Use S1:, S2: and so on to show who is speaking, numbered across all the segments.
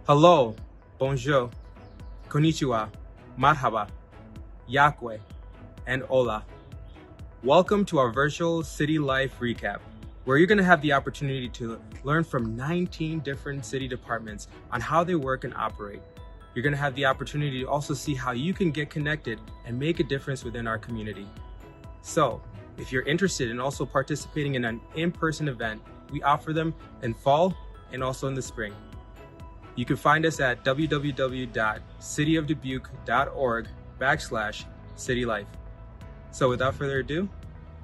S1: Hello, bonjour, konnichiwa, marhaba, yakwe, and hola. Welcome to our virtual city life recap, where you're going to have the opportunity to learn from 19 different city departments on how they work and operate. You're going to have the opportunity to also see how you can get connected and make a difference within our community. So, if you're interested in also participating in an in-person event, we offer them in fall and also in the spring. You can find us at www.cityofdubuque.org/citylife. So without further ado,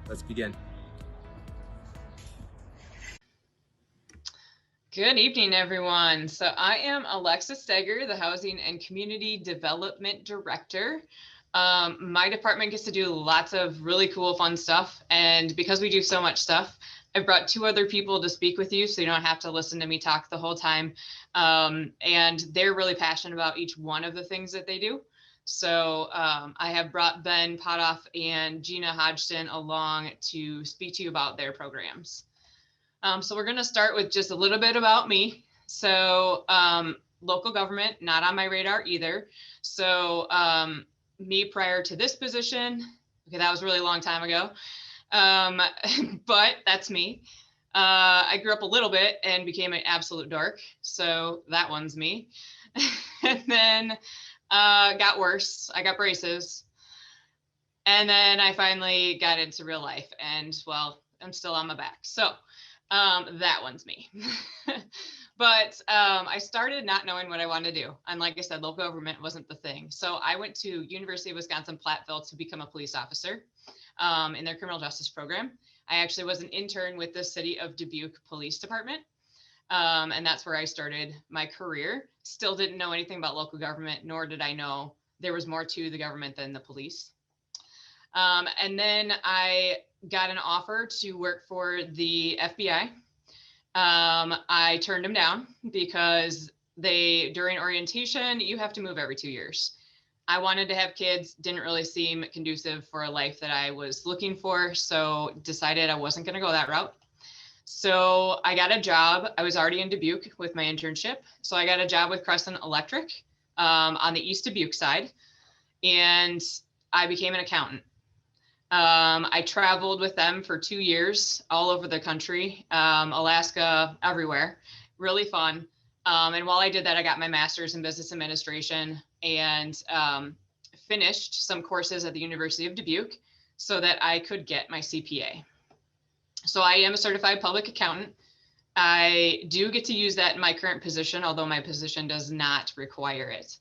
S1: let's begin.
S2: Good evening, everyone. So I am Alexis Steger, the Housing and Community Development Director. My department gets to do lots of really cool, fun stuff. And because we do so much stuff, I brought two other people to speak with you, so you don't have to listen to me talk the whole time. And they're really passionate about each one of the things that they do. So I have brought Ben Padov and Gina Hodgson along to speak to you about their programs. So we're going to start with just a little bit about me. So local government, not on my radar either. So me prior to this position, okay, that was a really long time ago. But that's me. I grew up a little bit and became an absolute dork. So that one's me. And then got worse. I got braces. And then I finally got into real life. And well, I'm still on my back. So that one's me. But I started not knowing what I wanted to do. And like I said, local government wasn't the thing. So I went to University of Wisconsin-Platteville to become a police officer in their criminal justice program. I actually was an intern with the City of Dubuque Police Department. And that's where I started my career. Still didn't know anything about local government, nor did I know there was more to the government than the police. And then I got an offer to work for the FBI. I turned them down because during orientation, you have to move every 2 years. I wanted to have kids, didn't really seem conducive for a life that I was looking for, so decided I wasn't going to go that route. So I got a job. I was already in Dubuque with my internship. So I got a job with Crescent Electric on the East Dubuque side, and I became an accountant. I traveled with them for 2 years all over the country, Alaska, everywhere. Really fun. And while I did that, I got my master's in business administration and finished some courses at the University of Dubuque so that I could get my CPA. So I am a certified public accountant. I do get to use that in my current position, although my position does not require it.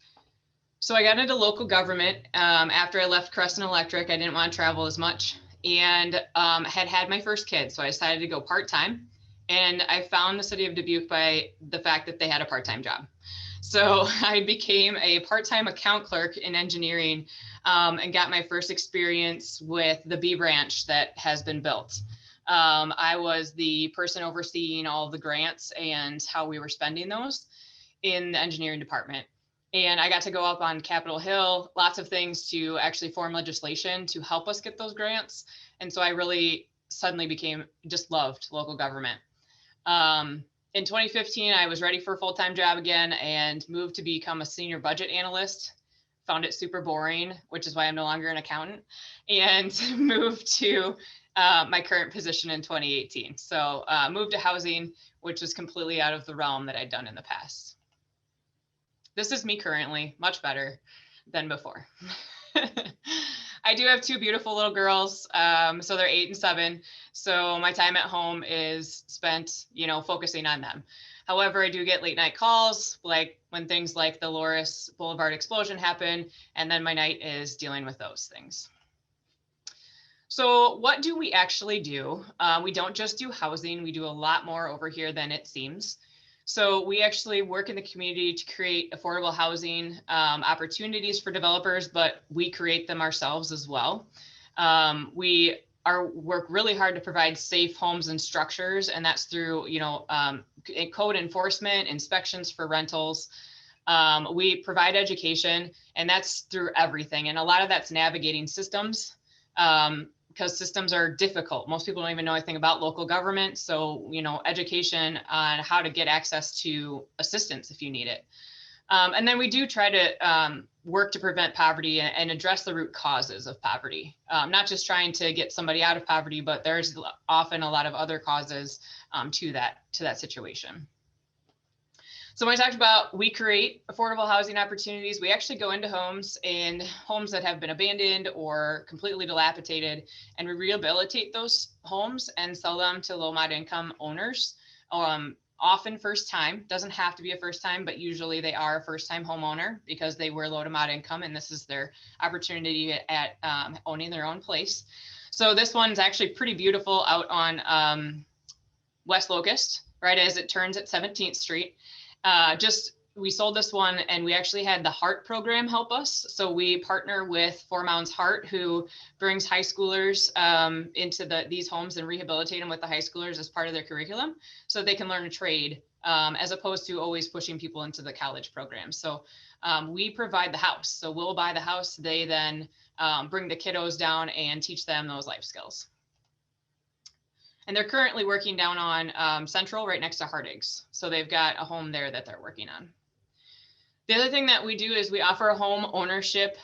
S2: So I got into local government after I left Crescent Electric. I didn't want to travel as much and had my first kid. So I decided to go part-time. And I found the City of Dubuque by the fact that they had a part-time job. So I became a part-time account clerk in engineering and got my first experience with the B branch that has been built. I was the person overseeing all the grants and how we were spending those in the engineering department. And I got to go up on Capitol Hill, lots of things to actually form legislation to help us get those grants. And so I really suddenly just loved local government. In 2015, I was ready for a full-time job again and moved to become a senior budget analyst. Found it super boring, which is why I'm no longer an accountant, and moved to my current position in 2018. So moved to housing, which was completely out of the realm that I'd done in the past. This is me currently, much better than before. I do have two beautiful little girls. So they're 8 and 7. So my time at home is spent, focusing on them. However, I do get late night calls, like when things like the Loris Boulevard explosion happen, and then my night is dealing with those things. So what do we actually do? We don't just do housing. We do a lot more over here than it seems. So we actually work in the community to create affordable housing opportunities for developers, but we create them ourselves as well. We work really hard to provide safe homes and structures, and that's through, code enforcement, inspections for rentals. We provide education, and that's through everything. And a lot of that's navigating systems, because systems are difficult. Most people don't even know anything about local government. So, education on how to get access to assistance if you need it. And then we do try to work to prevent poverty and address the root causes of poverty. Not just trying to get somebody out of poverty, but there's often a lot of other causes to that situation. So when I talked about we create affordable housing opportunities, we actually go into homes that have been abandoned or completely dilapidated, and we rehabilitate those homes and sell them to low mod income owners. Often first time, doesn't have to be a first time, but usually they are a first time homeowner because they were low to mod income, and this is their opportunity at owning their own place. So this one's actually pretty beautiful out on West Locust, right as it turns at 17th Street. We sold this one, and we actually had the Heart program help us. So we partner with Four Mounds Heart, who brings high schoolers into these homes and rehabilitate them with the high schoolers as part of their curriculum, so they can learn a trade as opposed to always pushing people into the college program. So we provide the house. So we'll buy the house. They then bring the kiddos down and teach them those life skills. And they're currently working down on Central, right next to Hoarding's. So they've got a home there that they're working on. The other thing that we do is we offer a home ownership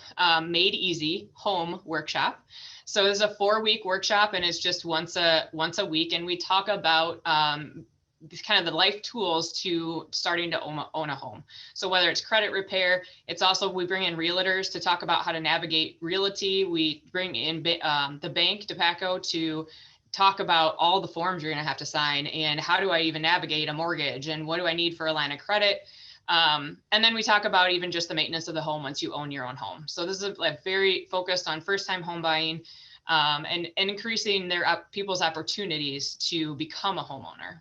S2: made easy home workshop. So this is a 4-week workshop, and it's just once a week. And we talk about kind of the life tools to starting to own a home. So whether it's credit repair, it's also, we bring in realtors to talk about how to navigate realty. We bring in the bank, DePaco, to talk about all the forms you're going to have to sign, and how do I even navigate a mortgage, and what do I need for a line of credit. And then we talk about even just the maintenance of the home once you own your own home. So this is very focused on first-time home buying and increasing people's opportunities to become a homeowner.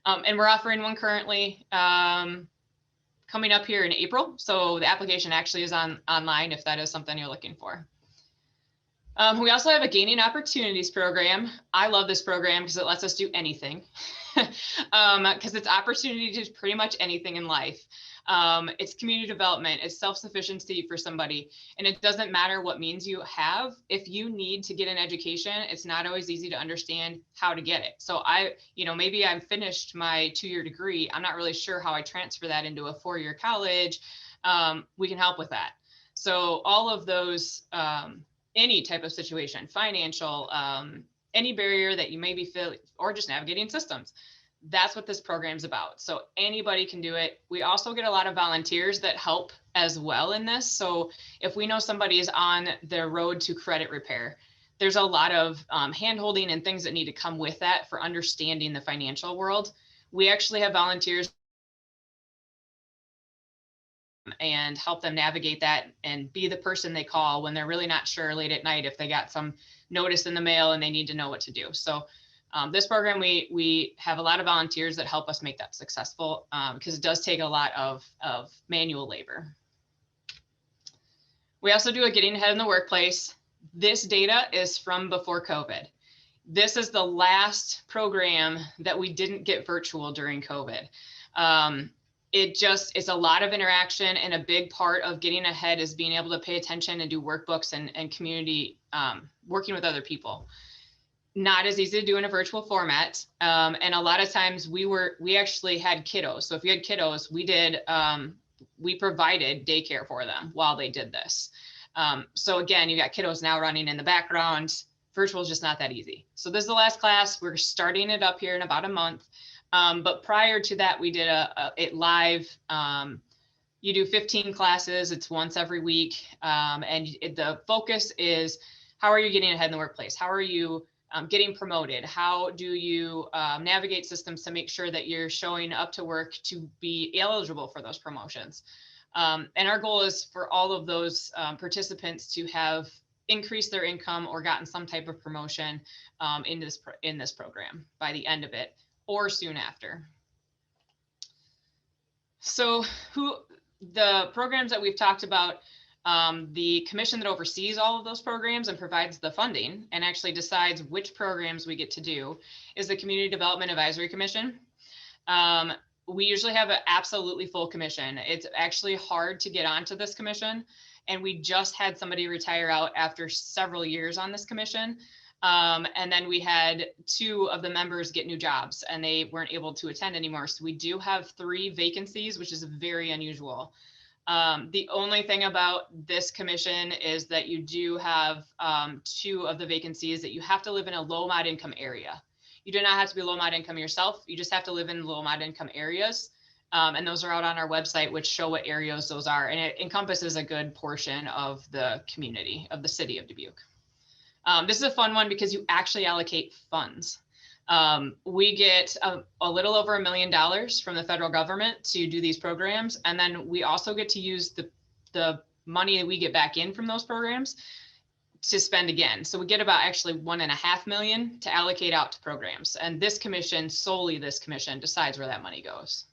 S2: And we're offering one currently coming up here in April. So the application actually is online if that is something you're looking for. We also have a Gaining Opportunities program. I love this program because it lets us do anything, because it's opportunity to do pretty much anything in life. It's community development, it's self-sufficiency for somebody. And it doesn't matter what means you have. If you need to get an education, it's not always easy to understand how to get it. So maybe I've finished my 2-year degree. I'm not really sure how I transfer that into a 4-year college. We can help with that. So all of those, any type of situation, financial, any barrier that you maybe feel, or just navigating systems. That's what this program's about. So anybody can do it. We also get a lot of volunteers that help as well in this. So if we know somebody is on their road to credit repair, there's a lot of hand-holding and things that need to come with that for understanding the financial world. We actually have volunteers and help them navigate that and be the person they call when they're really not sure late at night if they got some notice in the mail and they need to know what to do. So this program, we have a lot of volunteers that help us make that successful because it does take a lot of manual labor. We also do a Getting Ahead in the Workplace. This data is from before COVID. This is the last program that we didn't get virtual during COVID. It's a lot of interaction, and a big part of getting ahead is being able to pay attention and do workbooks and community, working with other people. Not as easy to do in a virtual format. And a lot of times we actually had kiddos. So if you had kiddos, we provided daycare for them while they did this. So again, you got kiddos now running in the background. Virtual is just not that easy. So this is the last class. We're starting it up here in about a month. But prior to that, we did it live. You do 15 classes. It's once every week. And the focus is, how are you getting ahead in the workplace? How are you getting promoted? How do you navigate systems to make sure that you're showing up to work to be eligible for those promotions? And our goal is for all of those participants to have increased their income or gotten some type of promotion in this program by the end of it, or soon after. So the programs that we've talked about, the commission that oversees all of those programs and provides the funding and actually decides which programs we get to do is the Community Development Advisory Commission. we usually have an absolutely full commission. It's actually hard to get onto this commission. And we just had somebody retire out after several years on this commission. And then we had 2 of the members get new jobs and they weren't able to attend anymore. So we do have 3 vacancies, which is very unusual. The only thing about this commission is that you do have 2 of the vacancies that you have to live in a low mod income area. You do not have to be low mod income yourself. You just have to live in low mod income areas. And those are out on our website, which show what areas those are. And it encompasses a good portion of the community of the city of Dubuque. This is a fun one because you actually allocate funds. We get a little over $1 million from the federal government to do these programs. And then we also get to use the money that we get back in from those programs to spend again. So we get about actually $1.5 million to allocate out to programs. And this commission, solely this commission, decides where that money goes.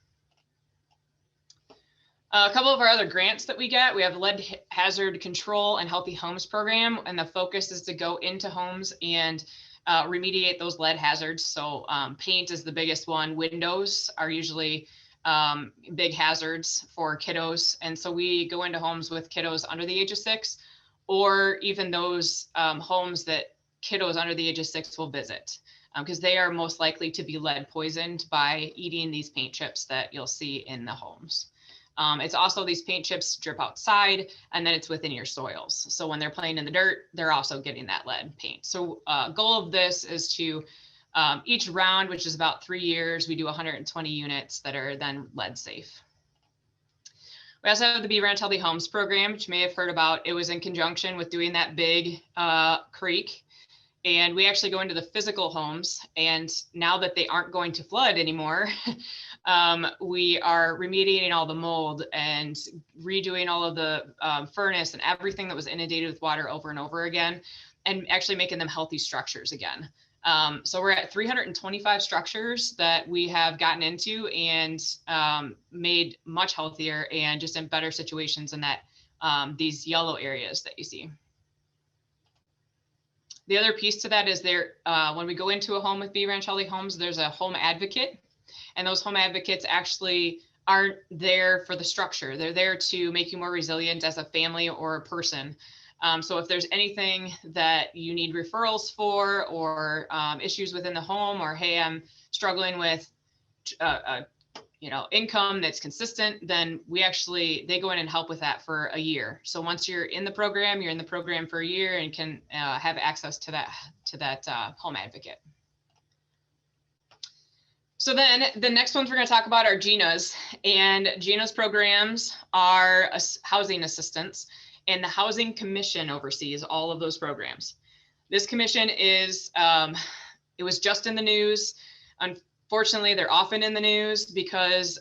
S2: A couple of our other grants that we get, we have lead hazard control and healthy homes program. And the focus is to go into homes and remediate those lead hazards. So paint is the biggest one. Windows are usually big hazards for kiddos. And so we go into homes with kiddos under the age of 6, or even those homes that kiddos under the age of 6 will visit, because they are most likely to be lead poisoned by eating these paint chips that you'll see in the homes. It's also these paint chips drip outside and then it's within your soils. So when they're playing in the dirt, they're also getting that lead paint. So goal of this is to each round, which is about 3 years, we do 120 units that are then lead safe. We also have the Be Ranch Healthy Homes program, which you may have heard about. It was in conjunction with doing that big creek. And we actually go into the physical homes. And now that they aren't going to flood anymore, we are remediating all the mold and redoing all of the furnace and everything that was inundated with water over and over again, and actually making them healthy structures again. So we're at 325 structures that we have gotten into and made much healthier and just in better situations in that these yellow areas that you see. The other piece to that is there, when we go into a home with Be Ranch Healthy Homes, there's a home advocate, and those home advocates actually aren't there for the structure. They're there to make you more resilient as a family or a person. So if there's anything that you need referrals for, or issues within the home, or hey, I'm struggling with income that's consistent, then they go in and help with that for a year. So once you're in the program, you're in the program for a year and can have access to that home advocate. So then the next ones we're going to talk about are GINAs, and GINAs programs are housing assistance, and the Housing Commission oversees all of those programs. This commission is, it was just in the news. Unfortunately, they're often in the news because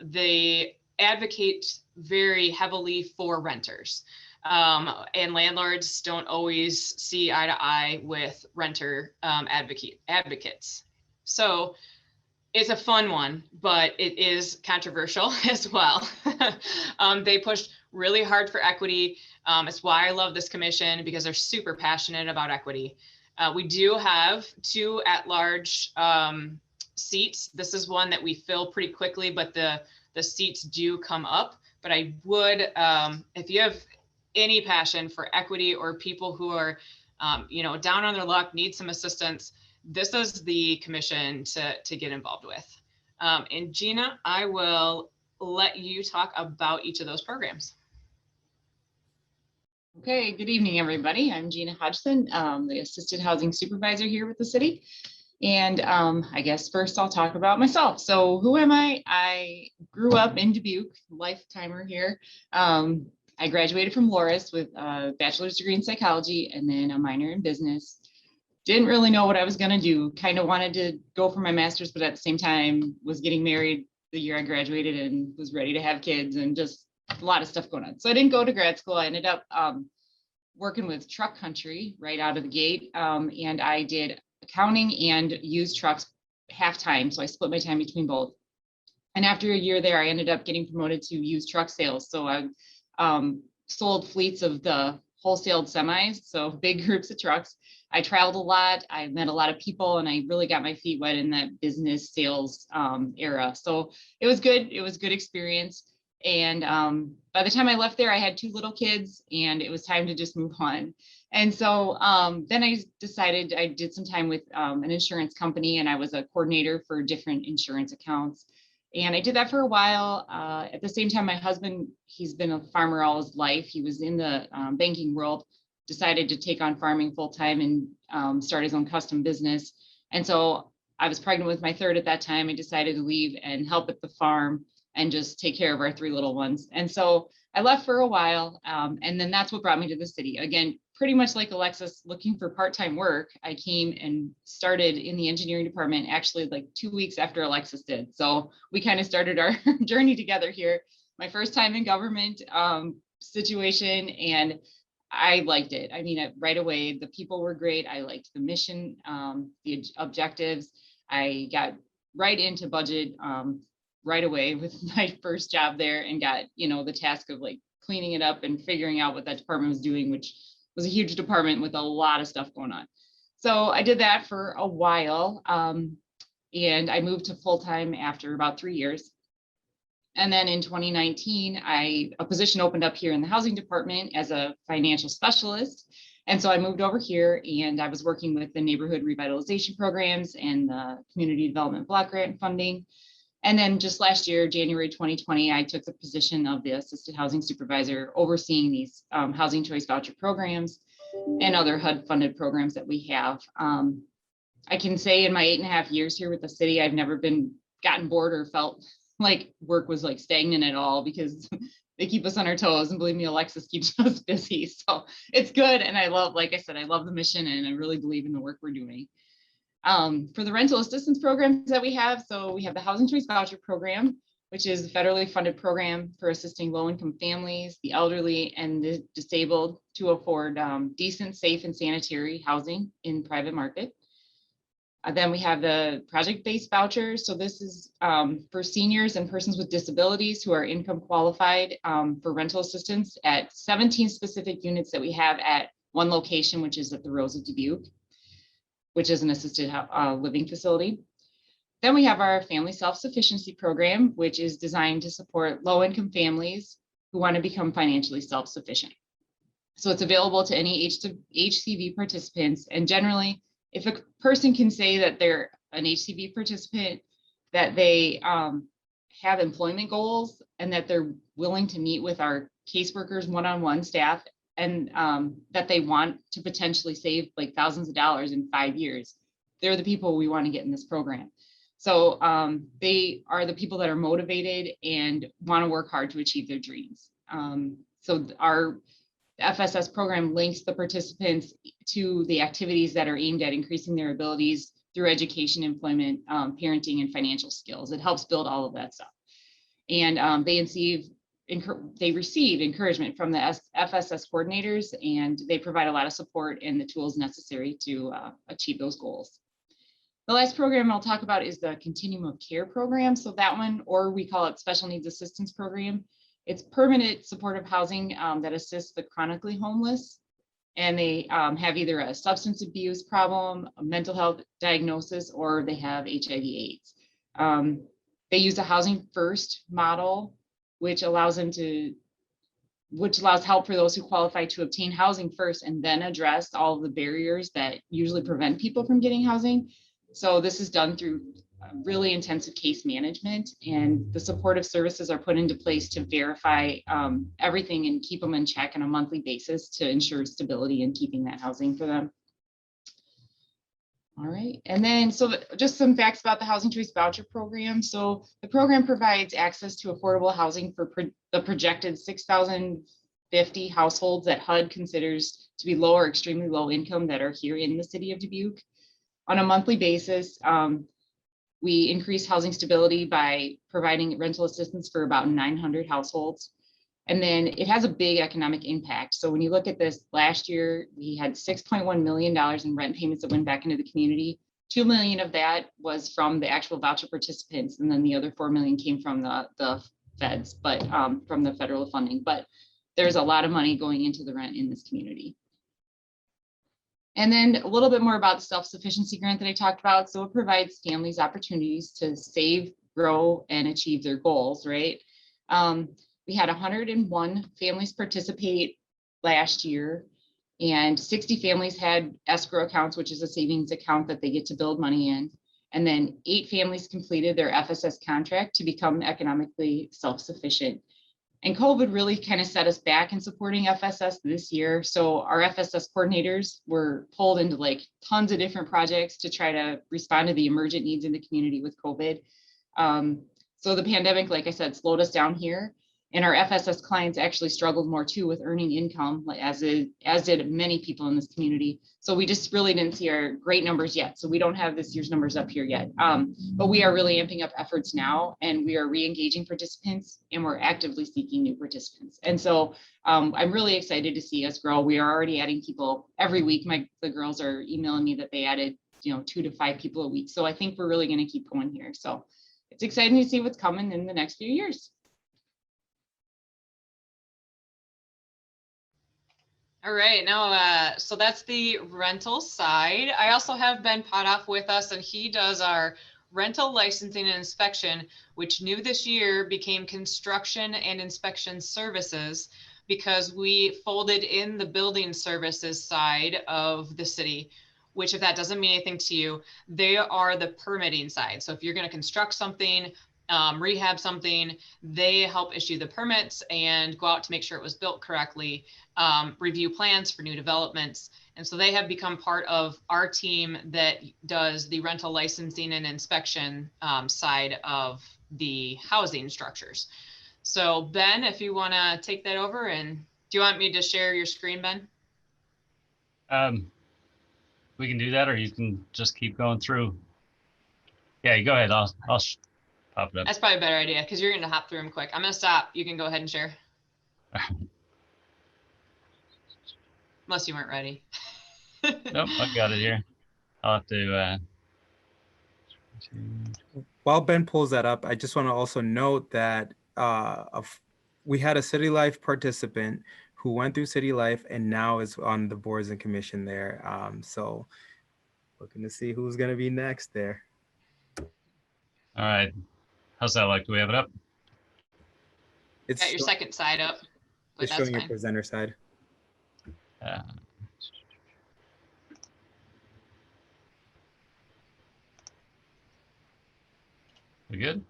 S2: they advocate very heavily for renters. And landlords don't always see eye to eye with renter advocates. So it's a fun one, but it is controversial as well. They push really hard for equity. It's why I love this commission, because they're super passionate about equity. We do have 2 at-large seats. This is one that we fill pretty quickly, but the seats do come up. But I would, if you have any passion for equity or people who are, down on their luck, need some assistance, this is the commission to get involved with. And Gina, I will let you talk about each of those programs.
S3: Okay, good evening, everybody. I'm Gina Hodgson, the Assisted Housing Supervisor here with the city. And I guess first I'll talk about myself. So who am I? I grew up in Dubuque, lifetimer here. I graduated from Loras with a bachelor's degree in psychology and then a minor in business. Didn't really know what I was going to do. Kind of wanted to go for my master's, but at the same time was getting married the year I graduated and was ready to have kids and just a lot of stuff going on. So I didn't go to grad school. I ended up working with Truck Country right out of the gate. And I did accounting and used trucks half-time. So I split my time between both. And after a year there, I ended up getting promoted to used truck sales. So I sold fleets of the wholesaled semis, so big groups of trucks. I traveled a lot. I met a lot of people, and I really got my feet wet in that business sales era. So it was good. It was a good experience. And by the time I left there, I had 2 little kids, and it was time to just move on. And so then I decided I did some time with an insurance company, and I was a coordinator for different insurance accounts. And I did that for a while. At the same time, my husband, he's been a farmer all his life. He was in the banking world, decided to take on farming full time and start his own custom business. And so I was pregnant with my 3rd at that time. I decided to leave and help at the farm and just take care of our 3 little ones. And so I left for a while. And then that's what brought me to the city. Again, pretty much like Alexis, looking for part-time work. I came and started in the engineering department actually like 2 weeks after Alexis did. So we kind of started our journey together here. My first time in government situation, and I liked it. I mean, right away, the people were great. I liked the mission, the objectives. I got right into budget right away with my first job there, and got, the task of like cleaning it up and figuring out what that department was doing, which was a huge department with a lot of stuff going on. So I did that for a while, and I moved to full-time after about 3 years. And then in 2019, a position opened up here in the housing department as a financial specialist. And so I moved over here, and I was working with the neighborhood revitalization programs and the community development block grant funding. And then just last year, January 2020, I took the position of the assisted housing supervisor, overseeing these housing choice voucher programs and other HUD funded programs that we have. I can say in my 8.5 years here with the city, I've never gotten bored or felt like work was like stagnant at all, because they keep us on our toes, and believe me, Alexis keeps us busy. So it's good. And I love, like I said, I love the mission, and I really believe in the work we're doing. For the rental assistance programs that we have, so we have the Housing Choice Voucher Program, which is a federally funded program for assisting low-income families, the elderly, and the disabled to afford decent, safe, and sanitary housing in private market. Then we have the project-based vouchers. So this is for seniors and persons with disabilities who are income qualified for rental assistance at 17 specific units that we have at one location, which is at the Rose of Dubuque, which is an assisted living facility. Then we have our family self-sufficiency program, which is designed to support low-income families who want to become financially self-sufficient. So it's available to any HCV participants. And generally, if a person can say that they're an HCV participant, that they have employment goals, and that they're willing to meet with our caseworkers one-on-one staff, and that they want to potentially save like thousands of dollars in 5 years, they're the people we want to get in this program. So they are the people that are motivated and want to work hard to achieve their dreams. So our FSS program links the participants to the activities that are aimed at increasing their abilities through education, employment, parenting, and financial skills. It helps build all of that stuff. And they receive encouragement from the FSS coordinators, and they provide a lot of support and the tools necessary to achieve those goals. The last program I'll talk about is the Continuum of Care program. So that one, or we call it Special Needs Assistance Program. It's permanent supportive housing that assists the chronically homeless, and they have either a substance abuse problem, a mental health diagnosis, or they have HIV/AIDS. They use a housing first model, which allows help for those who qualify to obtain housing first, and then address all of the barriers that usually prevent people from getting housing. So this is done through really intensive case management, and the supportive services are put into place to verify everything and keep them in check on a monthly basis to ensure stability and keeping that housing for them. All right, and then just some facts about the Housing Choice Voucher Program. So the program provides access to affordable housing for the projected 6,050 households that HUD considers to be low or extremely low income that are here in the city of Dubuque. On a monthly basis, we increase housing stability by providing rental assistance for about 900 households. And then it has a big economic impact. So when you look at this, last year, we had $6.1 million in rent payments that went back into the community. 2 million of that was from the actual voucher participants. And then the other 4 million came from the feds, but from the federal funding. But there's a lot of money going into the rent in this community. And then a little bit more about the self-sufficiency grant that I talked about. So it provides families opportunities to save, grow, and achieve their goals, right? We had 101 families participate last year, and 60 families had escrow accounts, which is a savings account that they get to build money in. And then 8 families completed their FSS contract to become economically self-sufficient. And COVID really kind of set us back in supporting FSS this year. So our FSS coordinators were pulled into like tons of different projects to try to respond to the emergent needs in the community with COVID. So the pandemic, like I said, slowed us down here. And our FSS clients actually struggled more too with earning income, like as did many people in this community. So we just really didn't see our great numbers yet. So we don't have this year's numbers up here yet. But we are really amping up efforts now, and we are re-engaging participants, and we're actively seeking new participants. And so I'm really excited to see us grow. We are already adding people every week. The girls are emailing me that they added 2 to 5 people a week. So I think we're really going to keep going here. So it's exciting to see what's coming in the next few years.
S2: All right, now, so that's the rental side. I also have Ben Padov with us, and he does our rental licensing and inspection, which new this year became construction and inspection services, because we folded in the building services side of the city, which, if that doesn't mean anything to you, they are the permitting side. So if you're going to construct something, rehab something, they help issue the permits and go out to make sure it was built correctly, review plans for new developments. And so they have become part of our team that does the rental licensing and inspection side of the housing structures. So Ben, if you want to take that over, and do you want me to share your screen, Ben?
S4: We can do that, or you can just keep going through. Yeah, you go ahead. I'll pop it up.
S2: That's probably a better idea, because you're going to hop through them quick. I'm going to stop. You can go ahead and share. Unless you weren't ready.
S4: Nope, I got it here. I'll have to.
S1: While Ben pulls that up, I just want to also note that we had a City Life participant who went through City Life and now is on the boards and commission there. So looking to see who's going to be next there.
S4: All right. How's that like? Do we have it up?
S2: It's got your second side up.
S1: It's showing your presenter side.
S4: We good?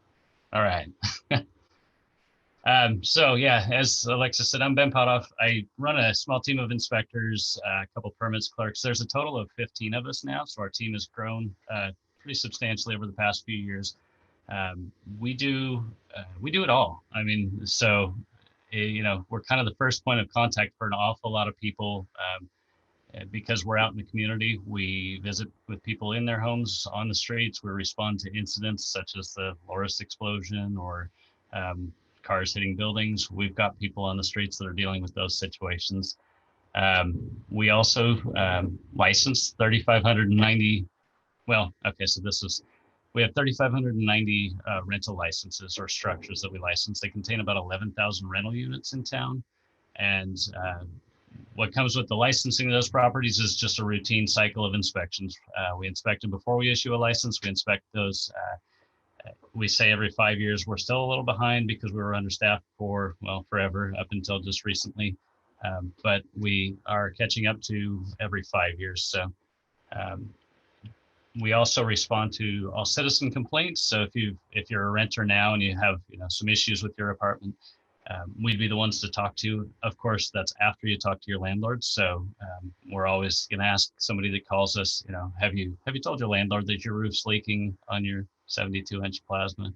S4: All right. So yeah, as Alexa said, I'm Ben Padov. I run a small team of inspectors, a couple permits clerks. There's a total of 15 of us now, so our team has grown pretty substantially over the past few years. We do it all. I mean, so we're kind of the first point of contact for an awful lot of people. Because we're out in the community, we visit with people in their homes, on the streets. We respond to incidents such as the Loris explosion or cars hitting buildings. We've got people on the streets that are dealing with those situations. We also licensed 3,590. Well, okay, so we have 3,590 rental licenses or structures that we license. They contain about 11,000 rental units in town, and what comes with the licensing of those properties is just a routine cycle of inspections. We inspect them before we issue a license. We inspect those, we say every 5 years. We're still a little behind because we were understaffed for, well, forever, up until just recently. But we are catching up to every 5 years. So we also respond to all citizen complaints. So if you're a renter now and you have some issues with your apartment, we'd be the ones to talk to. Of course, that's after you talk to your landlord. So we're always going to ask somebody that calls us, have you told your landlord that your roof's leaking on your 72-inch plasma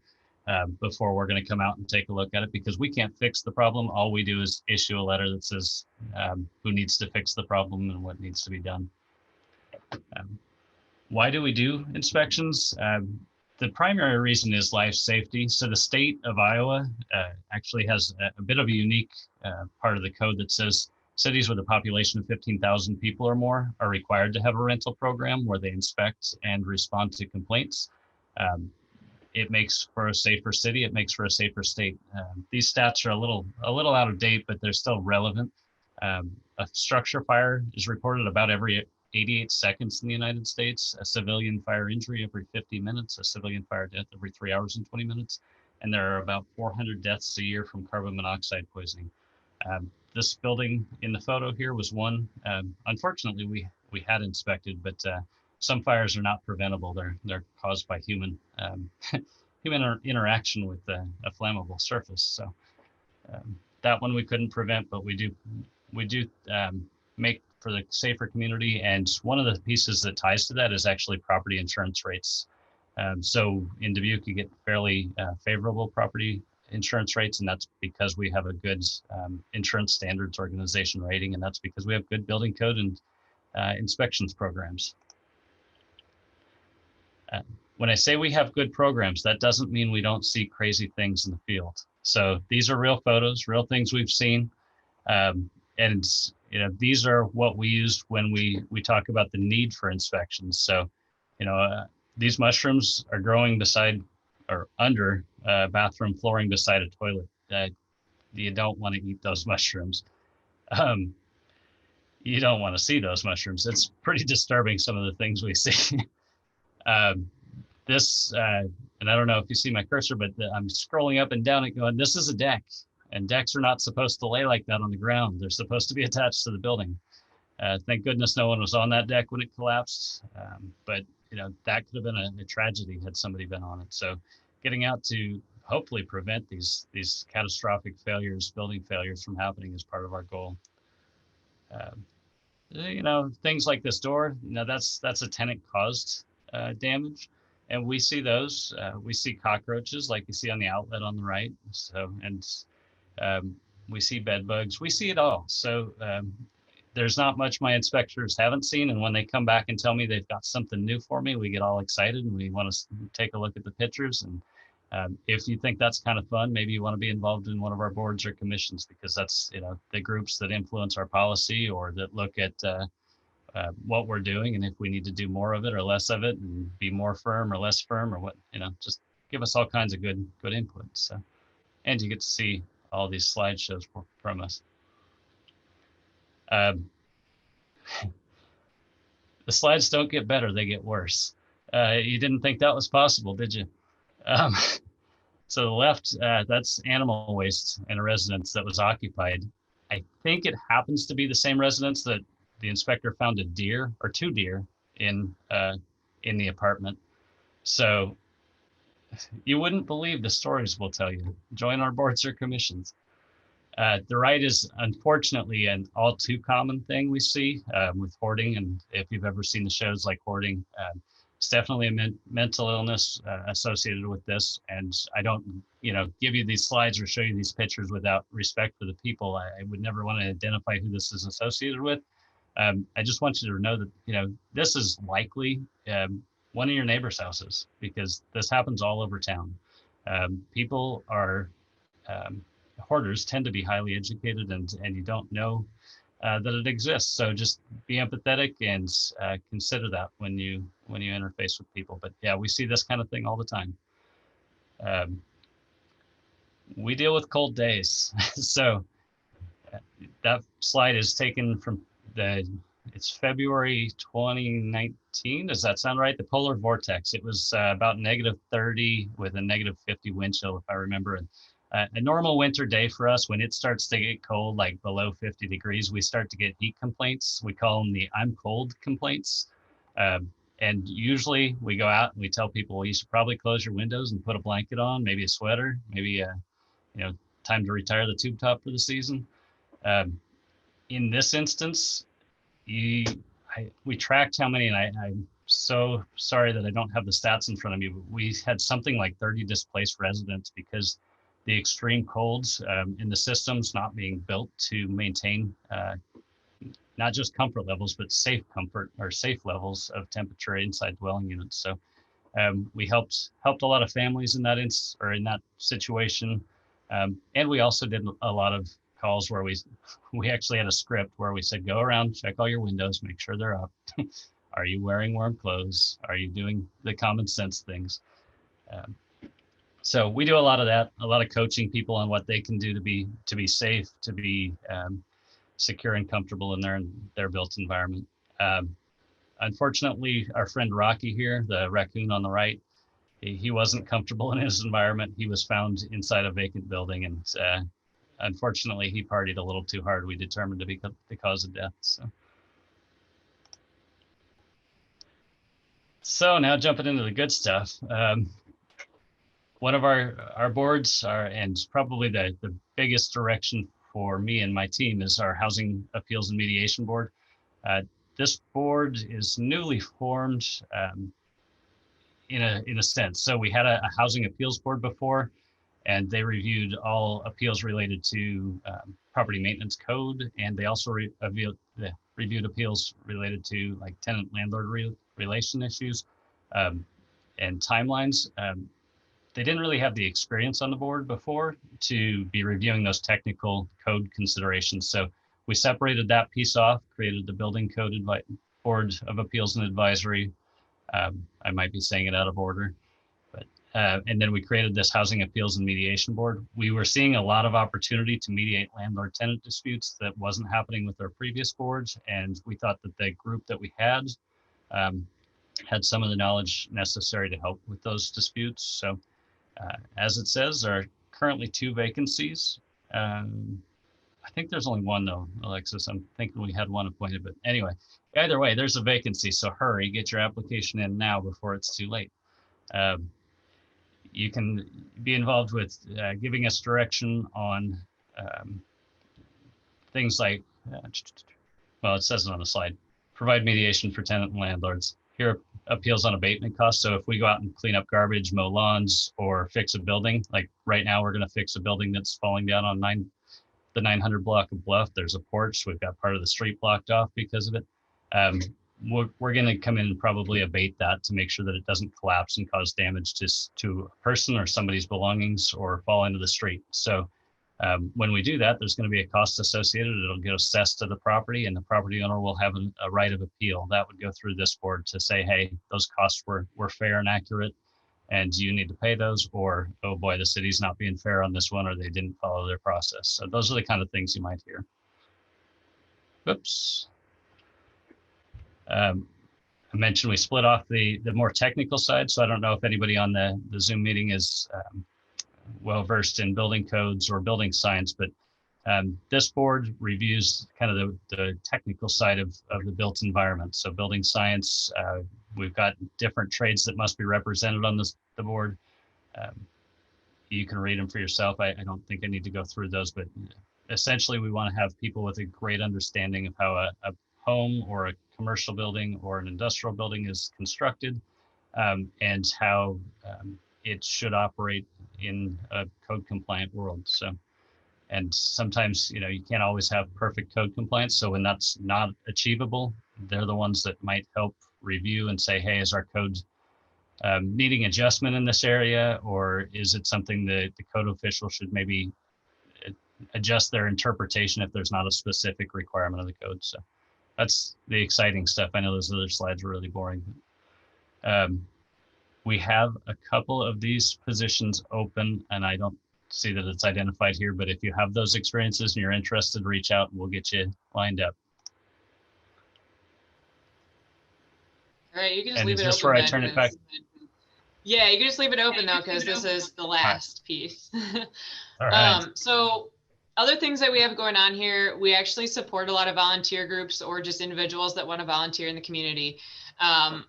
S4: before we're going to come out and take a look at it, because we can't fix the problem. All we do is issue a letter that says who needs to fix the problem and what needs to be done. Why do we do inspections? The primary reason is life safety. So the state of Iowa actually has a bit of a unique part of the code that says cities with a population of 15,000 people or more are required to have a rental program where they inspect and respond to complaints. it makes for a safer city. It makes for a safer state. These stats are a little out of date, but they're still relevant. A structure fire is reported about every 88 seconds in the United States, a civilian fire injury every 50 minutes, a civilian fire death every 3 hours and 20 minutes. And there are about 400 deaths a year from carbon monoxide poisoning. This building in the photo here was one, unfortunately, we had inspected, but some fires are not preventable. They're caused by human interaction with a flammable surface. So that one we couldn't prevent, but we do make for the safer community. And one of the pieces that ties to that is actually property insurance rates. So in Dubuque, you get fairly favorable property insurance rates, and that's because we have a good insurance standards organization rating, and that's because we have good building code and inspections programs. When I say we have good programs, that doesn't mean we don't see crazy things in the field. So these are real photos, real things we've seen. And these are what we use when we talk about the need for inspections. So, these mushrooms are growing beside or under bathroom flooring beside a toilet. You don't want to eat those mushrooms. You don't want to see those mushrooms. It's pretty disturbing, some of the things we see. And I don't know if you see my cursor, but I'm scrolling up and down and going, this is a deck. And decks are not supposed to lay like that on the ground. They're supposed to be attached to the building. Thank goodness no one was on that deck when it collapsed. But that could have been a tragedy had somebody been on it. So getting out to hopefully prevent these catastrophic failures, building failures from happening is part of our goal. Things like this door, that's a tenant caused damage. And we see those. We see cockroaches like you see on the outlet on the right. So, and we see bed bugs. We see it all. So there's not much my inspectors haven't seen. And when they come back and tell me they've got something new for me, we get all excited and we want to take a look at the pictures. And if you think that's kind of fun, maybe you want to be involved in one of our boards or commissions, because that's, the groups that influence our policy or that look at what we're doing, and if we need to do more of it or less of it, and be more firm or less firm, or what, just give us all kinds of good input. So, and you get to see all these slideshows from us. The slides don't get better, they get worse. You didn't think that was possible, did you? So the left, that's animal waste in a residence that was occupied. I think it happens to be the same residence that the inspector found a deer or two deer in the apartment. So you wouldn't believe the stories we'll tell you. Join our boards or commissions. The right is unfortunately an all too common thing we see with hoarding. And if you've ever seen the shows like Hoarding, it's definitely a mental illness associated with this. And I don't, give you these slides or show you these pictures without respect for the people. I would never want to identify who this is associated with. I just want you to know that, this is likely one of your neighbor's houses, because this happens all over town. People are, hoarders tend to be highly educated, and you don't know that it exists. So just be empathetic and consider that when you interface with people. But yeah, we see this kind of thing all the time. We deal with cold days. So that slide is taken from it's February 2019. Does that sound right? The polar vortex. It was about -30 with a -50 wind chill, if I remember. A normal winter day for us, when it starts to get cold, like below 50 degrees, we start to get heat complaints. We call them the I'm cold complaints. And usually we go out and we tell people, well, you should probably close your windows and put a blanket on, maybe a sweater, maybe time to retire the tube top for the season. In this instance, we tracked how many, and I'm so sorry that I don't have the stats in front of me, but we had something like 30 displaced residents because the extreme colds in the systems not being built to maintain not just comfort levels, but safe comfort or safe levels of temperature inside dwelling units. So we helped a lot of families in that situation. And we also did a lot of calls where we actually had a script where we said, go around, check all your windows, make sure they're up. Are you wearing warm clothes? Are you doing the common sense things? So we do a lot of that, a lot of coaching people on what they can do to be safe, to be secure and comfortable in their built environment. Unfortunately, our friend Rocky here, the raccoon on the right, he wasn't comfortable in his environment. He was found inside a vacant building, and unfortunately, he partied a little too hard. We determined to be the cause of death. So now jumping into the good stuff. One of our boards and probably the biggest direction for me and my team is our Housing Appeals and Mediation Board. This board is newly formed in a sense. So we had a Housing Appeals Board before, and they reviewed all appeals related to property maintenance code, and they also reviewed appeals related to like tenant-landlord relation issues and timelines. They didn't really have the experience on the board before to be reviewing those technical code considerations. So we separated that piece off, created the Building Code Board of Appeals and Advisory. I might be saying it out of order, but and then we created this Housing Appeals and Mediation Board. We were seeing a lot of opportunity to mediate landlord-tenant disputes that wasn't happening with our previous boards, and we thought that the group that we had some of the knowledge necessary to help with those disputes. So as it says, there are currently 2 vacancies. I think there's only one though, Alexis. I'm thinking we had one appointed, but anyway, either way, there's a vacancy. So hurry, get your application in now before it's too late. You can be involved with giving us direction on things like, well, it says it on the slide, provide mediation for tenant and landlords. Hear appeals on abatement costs. So if we go out and clean up garbage, mow lawns, or fix a building, like right now we're going to fix a building that's falling down on the 900 block of Bluff. There's a porch. We've got part of the street blocked off because of it. We're going to come in and probably abate that to make sure that it doesn't collapse and cause damage to a person or somebody's belongings or fall into the street. So when we do that, there's going to be a cost associated. It'll get assessed to the property, and the property owner will have a right of appeal. That would go through this board to say, hey, those costs were fair and accurate, and you need to pay those, or, oh boy, the city's not being fair on this one, or they didn't follow their process. So those are the kind of things you might hear. Oops. I mentioned we split off the more technical side, so I don't know if anybody on the Zoom meeting is well versed in building codes or building science, but this board reviews kind of the technical side of the built environment. So building science, we've got different trades that must be represented on the board. You can read them for yourself. I don't think I need to go through those, but essentially we want to have people with a great understanding of how a home or a commercial building or an industrial building is constructed, and how it should operate in a code compliant world. So, and sometimes, you can't always have perfect code compliance. So when that's not achievable, they're the ones that might help review and say, hey, is our code needing adjustment in this area? Or is it something that the code official should maybe adjust their interpretation if there's not a specific requirement of the code? So that's the exciting stuff. I know those other slides are really boring. We have a couple of these positions open, and I don't see that it's identified here, but if you have those experiences and you're interested, reach out and we'll get you lined up.
S2: All right, you can just
S4: And
S2: leave
S4: is
S2: it
S4: this
S2: open.
S4: where I turn it back?
S2: Yeah, you can just leave it open though, because this is the last piece.
S4: All right.
S2: So other things that we have going on here, we actually support a lot of volunteer groups or just individuals that want to volunteer in the community.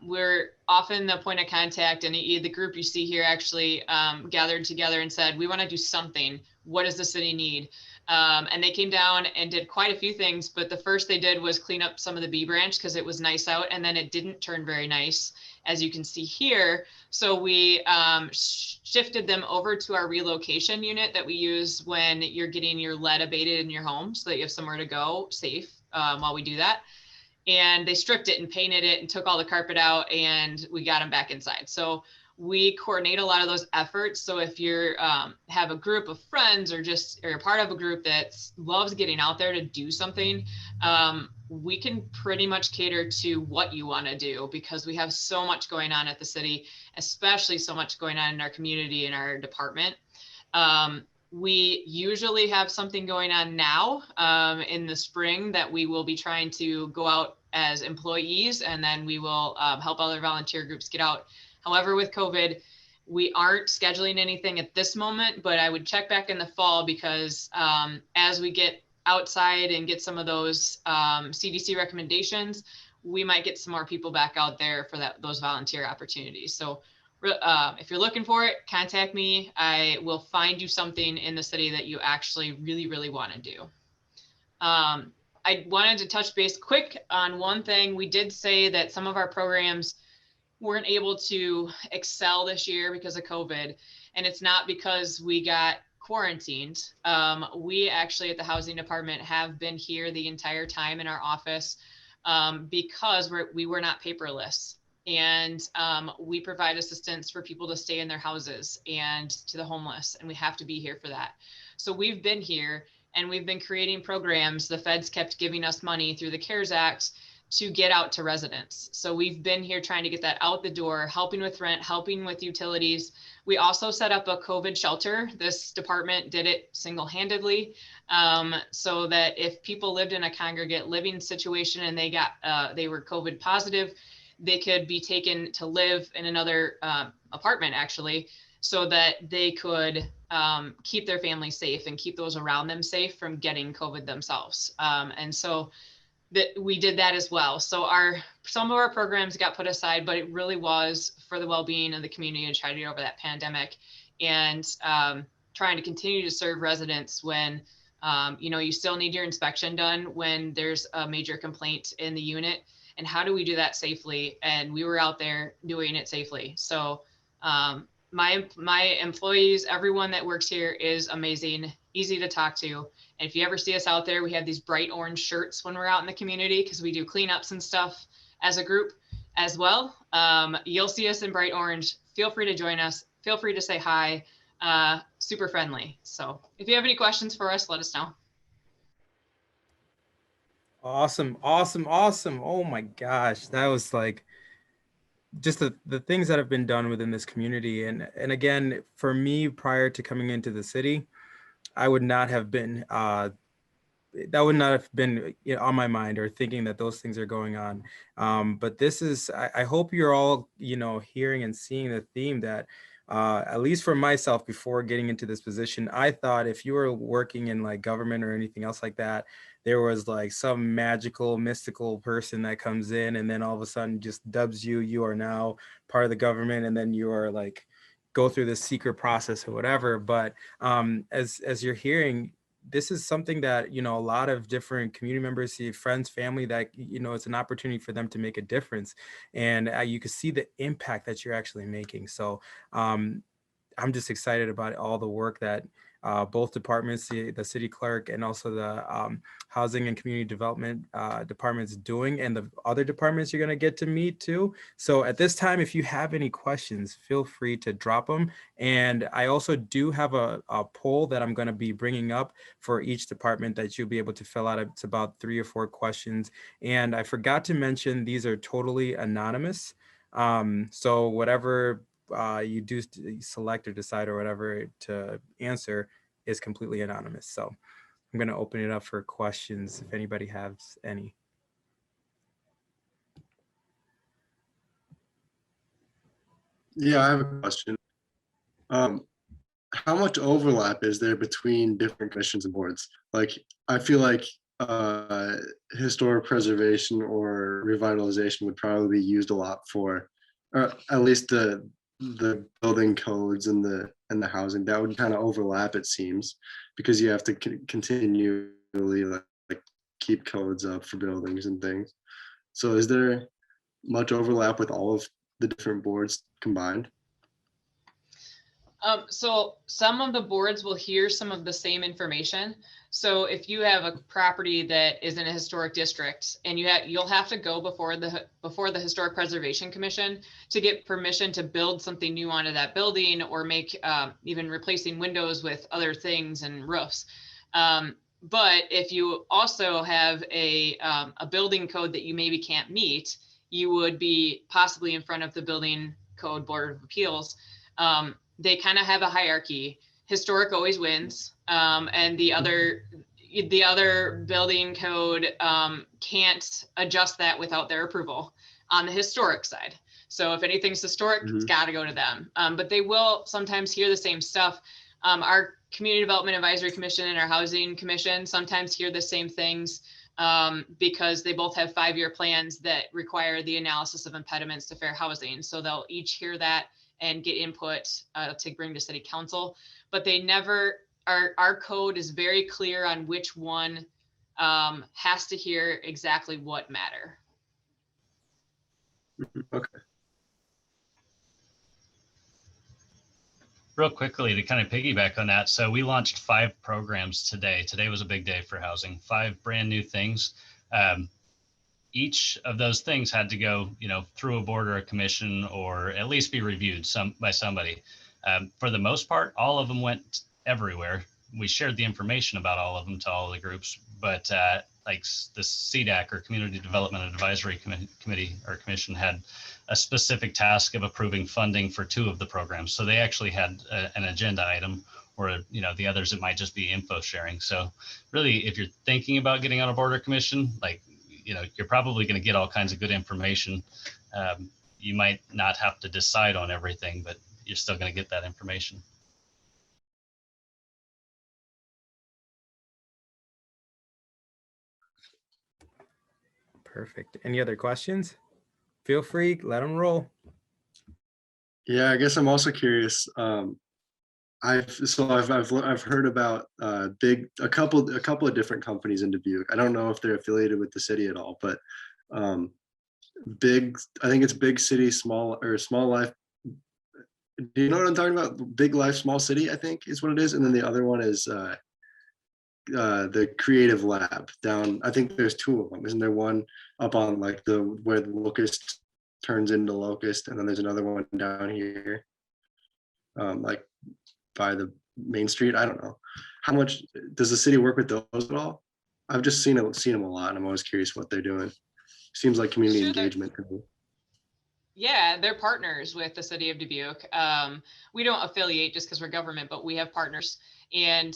S2: We're often the point of contact, and the group you see here actually gathered together and said, we want to do something. What does the city need? And they came down and did quite a few things, but the first they did was clean up some of the bee branch because it was nice out, and then it didn't turn very nice, as you can see here. So we shifted them over to our relocation unit that we use when you're getting your lead abated in your home, so that you have somewhere to go safe while we do that. And they stripped it and painted it and took all the carpet out, and we got them back inside. So we coordinate a lot of those efforts. So if you're have a group of friends or you're part of a group that loves getting out there to do something, we can pretty much cater to what you want to do, because we have so much going on at the city, especially so much going on in our community, in our department. We usually have something going on now in the spring that we will be trying to go out as employees, and then we will help other volunteer groups get out. However, with COVID, we aren't scheduling anything at this moment, but I would check back in the fall, because as we get outside and get some of those CDC recommendations, we might get some more people back out there for those volunteer opportunities. So if you're looking for it, contact me. I will find you something in the city that you actually really, really want to do. I wanted to touch base quick on one thing. We did say that some of our programs weren't able to excel this year because of COVID, and it's not because we got quarantined. We actually at the housing department have been here the entire time in our office because we were not paperless. And we provide assistance for people to stay in their houses and to the homeless, and we have to be here for that. So we've been here and we've been creating programs. The feds kept giving us money through the CARES Act to get out to residents. So we've been here trying to get that out the door, helping with rent, helping with utilities. We also set up a COVID shelter. This department did it single-handedly, so that if people lived in a congregate living situation and they were COVID positive, they could be taken to live in another apartment, actually, so that they could keep their family safe and keep those around them safe from getting COVID themselves. And so that we did that as well. So some of our programs got put aside, but it really was for the well-being of the community to try to get over that pandemic, and trying to continue to serve residents when you still need your inspection done when there's a major complaint in the unit. And how do we do that safely? And we were out there doing it safely. So my employees, everyone that works here is amazing, easy to talk to. And if you ever see us out there, we have these bright orange shirts when we're out in the community, because we do cleanups and stuff as a group as well. You'll see us in bright orange. Feel free to join us. Feel free to say hi. Super friendly. So if you have any questions for us, let us know.
S1: Awesome. Oh my gosh. That was like just the things that have been done within this community. And again, for me, prior to coming into the city, I would not have been, that would not have been on my mind or thinking that those things are going on. But this is, I hope you're all, hearing and seeing the theme that, at least for myself, before getting into this position, I thought if you were working in like government or anything else like that, there was like some magical, mystical person that comes in and then all of a sudden just dubs you. You are now part of the government, and then you are like, go through this secret process or whatever. But as you're hearing, this is something that, a lot of different community members see, friends, family, that, it's an opportunity for them to make a difference. And you can see the impact that you're actually making. So I'm just excited about all the work that both departments, the city clerk and also the housing and community development departments doing, and the other departments you're going to get to meet too. So at this time, if you have any questions, feel free to drop them. And I also do have a poll that I'm going to be bringing up for each department that you'll be able to fill out. It's about 3 or 4 questions. And I forgot to mention, these are totally anonymous. So whatever you do select or decide or whatever to answer is completely anonymous. So I'm going to open it up for questions if anybody has any.
S5: Yeah, I have a question. How much overlap is there between different commissions and boards? Like, I feel like historic preservation or revitalization would probably be used a lot for, or at least the building codes and the housing. That would kind of overlap, it seems, because you have to continually like keep codes up for buildings and things. So is there much overlap with all of the different boards combined?
S2: So some of the boards will hear some of the same information. So if you have a property that is in a historic district, and you'll have to go before the Historic Preservation Commission to get permission to build something new onto that building, or make even replacing windows with other things and roofs. But if you also have a building code that you maybe can't meet, you would be possibly in front of the Building Code Board of Appeals. They kind of have a hierarchy. Historic always wins, and the other building code can't adjust that without their approval on the historic side. So if anything's historic, it's got to go to them. But they will sometimes hear the same stuff. Our Community Development Advisory Commission and our Housing Commission sometimes hear the same things because they both have 5-year plans that require the analysis of impediments to fair housing. So they'll each hear that and get input to bring to City Council, but they never, our code is very clear on which one has to hear exactly what matter.
S5: Okay.
S4: Real quickly to kind of piggyback on that. So we launched 5 programs today. Today was a big day for housing, 5 brand new things. Each of those things had to go, through a board or a commission, or at least be reviewed by somebody. For the most part, all of them went everywhere. We shared the information about all of them to all of the groups, but like the CDAC, or Community Development Advisory Committee or Commission, had a specific task of approving funding for 2 of the programs. So they actually had an agenda item, or the others, it might just be info sharing. So really, if you're thinking about getting on a board or commission, you're probably going to get all kinds of good information. You might not have to decide on everything, but you're still going to get that information.
S1: Perfect. Any other questions? Feel free, let them roll.
S5: Yeah, I guess I'm also curious. I've heard about a couple of different companies in Dubuque. I don't know if they're affiliated with the city at all, but I think it's Big City, Small Life. Do you know what I'm talking about? Big Life, Small City, I think is what it is. And then the other one is the Creative Lab down. I think there's 2 of them. Isn't there one up on where the Locust turns into Locust, and then there's another one down here, by the main street? I don't know. How much does the city work with those at all? I've just seen them a lot, and I'm always curious what they're doing. Seems like community engagement to me.
S2: Yeah, they're partners with the city of Dubuque. We don't affiliate just because we're government, but we have partners. And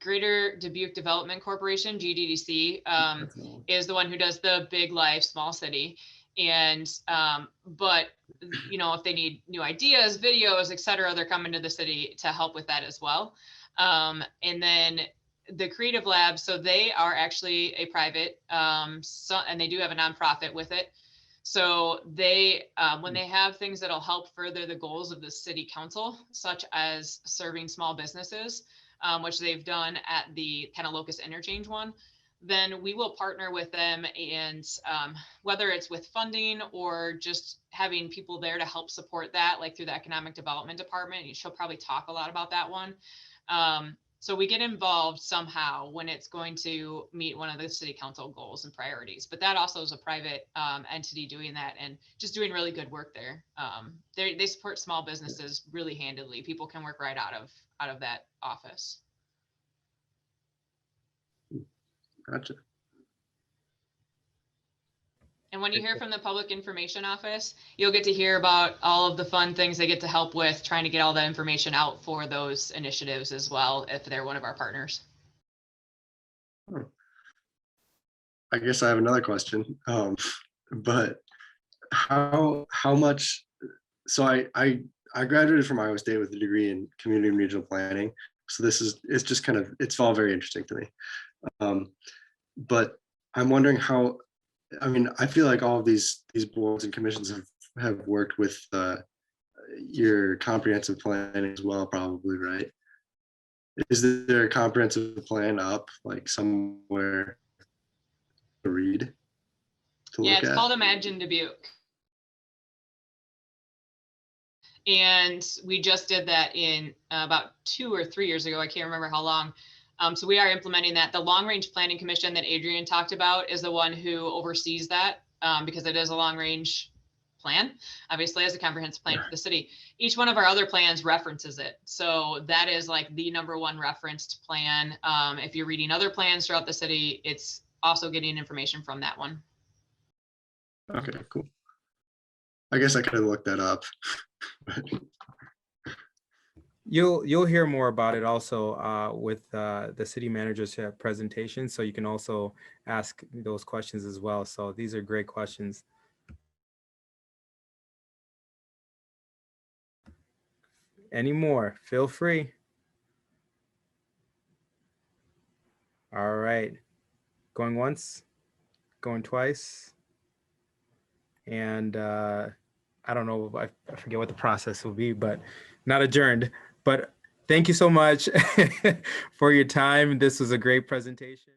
S2: Greater Dubuque Development Corporation, GDDC, is the one who does the Big Life, Small City. And but if they need new ideas, videos, etc., they're coming to the city to help with that as well. And then the Creative Lab, so they are actually a private, and they do have a nonprofit with it. So they, when they have things that'll help further the goals of the city council, such as serving small businesses, which they've done at the kind of Locust Interchange one, then we will partner with them, and whether it's with funding or just having people there to help support that, like through the economic development department. She'll probably talk a lot about that one. So we get involved somehow when it's going to meet one of the city council goals and priorities, but that also is a private entity doing that and just doing really good work there. They support small businesses really handily. People can work right out of that office.
S5: Gotcha.
S2: And when you hear from the Public Information Office, you'll get to hear about all of the fun things they get to help with, trying to get all that information out for those initiatives as well, if they're one of our partners.
S5: I guess I have another question, but how much? So I graduated from Iowa State with a degree in community and regional planning. So it's just kind of, it's all very interesting to me. But I'm wondering how. I mean, I feel like all of these boards and commissions have worked with your comprehensive plan as well, probably, right? Is there a comprehensive plan up, like somewhere to read?
S2: Yeah, it's called Imagine Dubuque. And we just did that in about 2 or 3 years ago. I can't remember how long. So we are implementing that. The Long Range Planning Commission that Adrian talked about is the one who oversees that, because it is a long range plan, obviously as a comprehensive plan for the city. Each one of our other plans references it. So that is like the #1 referenced plan. If you're reading other plans throughout the city, it's also getting information from that one.
S5: Okay, cool. I guess I could have looked that up.
S1: You'll hear more about it also with the city manager's presentation. So you can also ask those questions as well. So these are great questions. Any more? Feel free. All right. Going once, going twice. And I don't know, I forget what the process will be, but not adjourned. But thank you so much for your time. This was a great presentation.